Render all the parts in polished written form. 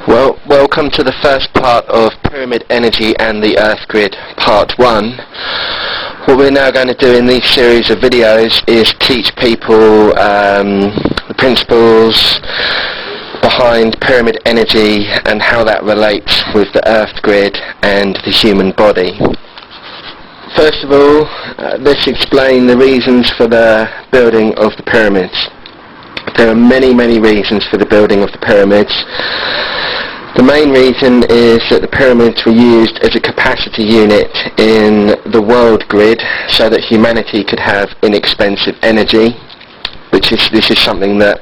Well, welcome to the first part of Pyramid Energy and the Earth Grid, Part 1. What we're now going to do in these series of videos is teach people the principles behind pyramid energy and how that relates with the Earth Grid and the human body. First of all, let's explain the reasons for the building of the pyramids. There are many reasons for the building of the pyramids. The main reason is that the pyramids were used as a capacity unit in the world grid so that humanity could have inexpensive energy, this is something that,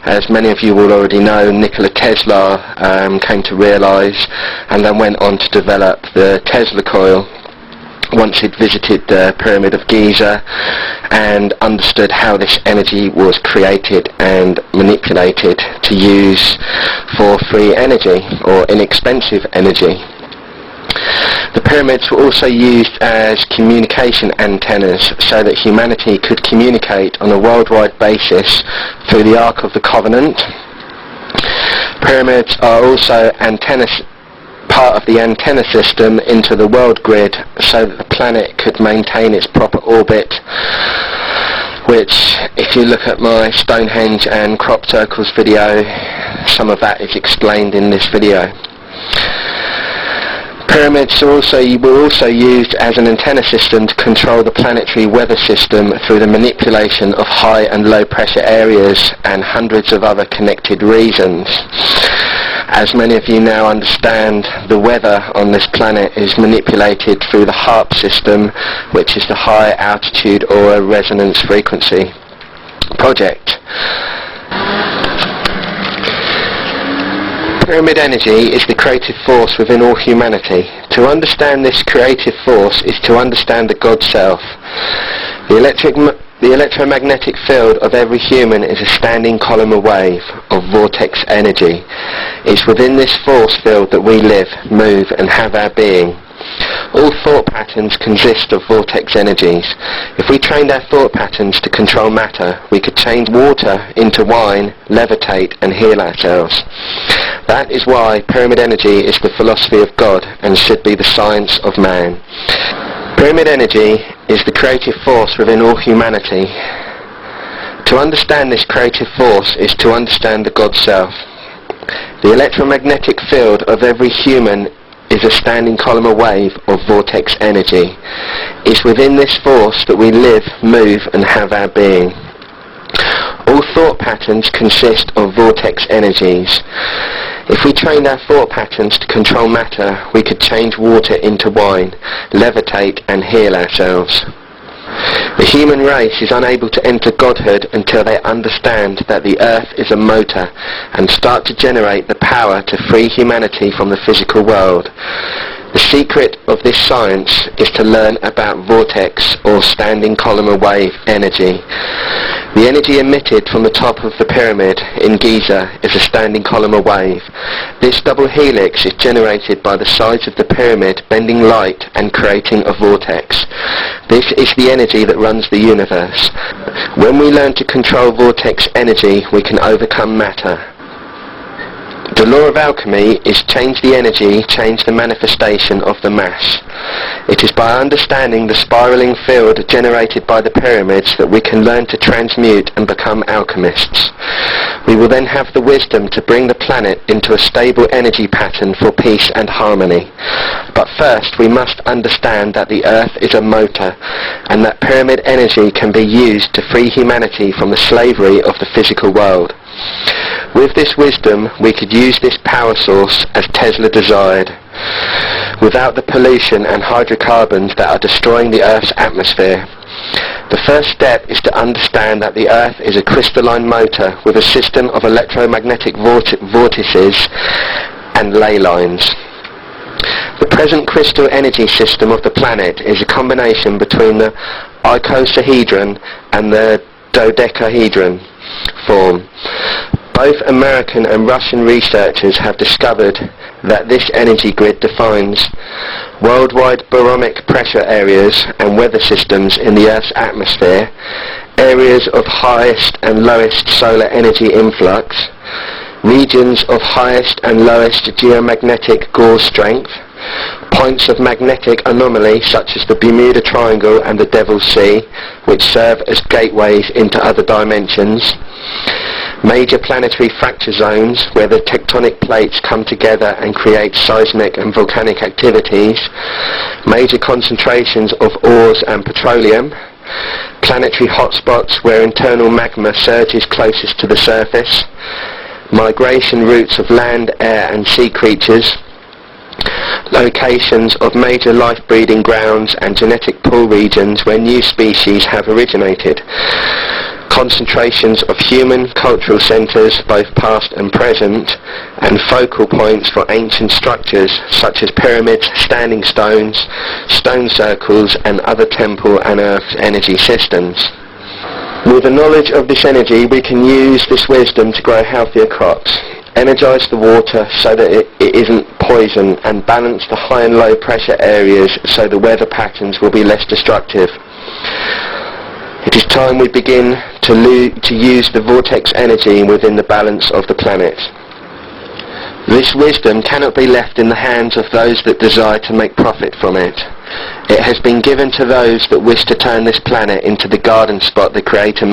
as many of you will already know, Nikola Tesla came to realise and then went on to develop the Tesla coil once he'd visited the Pyramid of Giza and understood how this energy was created and manipulated to use for free energy or inexpensive energy. The pyramids were also used as communication antennas so that humanity could communicate on a worldwide basis through the Ark of the Covenant. Pyramids are also part of the antenna system into the world grid so that the planet could maintain its proper orbit, which, if you look at my Stonehenge and crop circles video, some of that is explained in this video. Pyramids were also used as an antenna system to control the planetary weather system through the manipulation of high and low pressure areas and hundreds of other connected reasons. As many of you now understand, the weather on this planet is manipulated through the HARP system, which is the High Altitude Aura Resonance Frequency project. Pyramid energy is the creative force within all humanity. To understand this creative force is to understand the God Self. The electromagnetic field of every human is a standing column of wave of vortex energy. It's within this force field that we live, move and have our being. All thought patterns consist of vortex energies. If we trained our thought patterns to control matter, we could change water into wine, levitate and heal ourselves. That is why pyramid energy is the philosophy of God and should be the science of man. Pyramid energy is the creative force within all humanity. To understand this creative force is to understand the God Self. The electromagnetic field of every human is a standing column of wave of vortex energy. It's within this force that we live, move and have our being. All thought patterns consist of vortex energies. If we trained our thought patterns to control matter, we could change water into wine, levitate and heal ourselves. The human race is unable to enter godhood until they understand that the earth is a motor and start to generate the power to free humanity from the physical world. The secret of this science is to learn about vortex or standing column of wave energy. The energy emitted from the top of the pyramid in Giza is a standing column of wave. This double helix is generated by the sides of the pyramid bending light and creating a vortex. This is the energy that runs the universe. When we learn to control vortex energy, we can overcome matter. The law of alchemy is change the energy, change the manifestation of the mass. It is by understanding the spiraling field generated by the pyramids that we can learn to transmute and become alchemists. We will then have the wisdom to bring the planet into a stable energy pattern for peace and harmony. But first we must understand that the earth is a motor and that pyramid energy can be used to free humanity from the slavery of the physical world. With this wisdom, we could use this power source as Tesla desired, without the pollution and hydrocarbons that are destroying the Earth's atmosphere. The first step is to understand that the Earth is a crystalline motor with a system of electromagnetic vortices and ley lines. The present crystal energy system of the planet is a combination between the icosahedron and the dodecahedron form. Both American and Russian researchers have discovered that this energy grid defines worldwide barometric pressure areas and weather systems in the Earth's atmosphere, areas of highest and lowest solar energy influx, regions of highest and lowest geomagnetic gauge strength, points of magnetic anomaly such as the Bermuda Triangle and the Devil's Sea, which serve as gateways into other dimensions, major planetary fracture zones where the tectonic plates come together and create seismic and volcanic activities, major concentrations of ores and petroleum, planetary hotspots where internal magma surges closest to the surface, migration routes of land, air and sea creatures, locations of major life breeding grounds and genetic pool regions where new species have originated, concentrations of human cultural centres, both past and present, and focal points for ancient structures such as pyramids, standing stones, stone circles and other temple and earth energy systems. With the knowledge of this energy, we can use this wisdom to grow healthier crops, energize the water so that it isn't poison, and balance the high and low pressure areas so the weather patterns will be less destructive. It is time we begin to use the vortex energy within the balance of the planet. This wisdom cannot be left in the hands of those that desire to make profit from it. It has been given to those that wish to turn this planet into the garden spot the Creator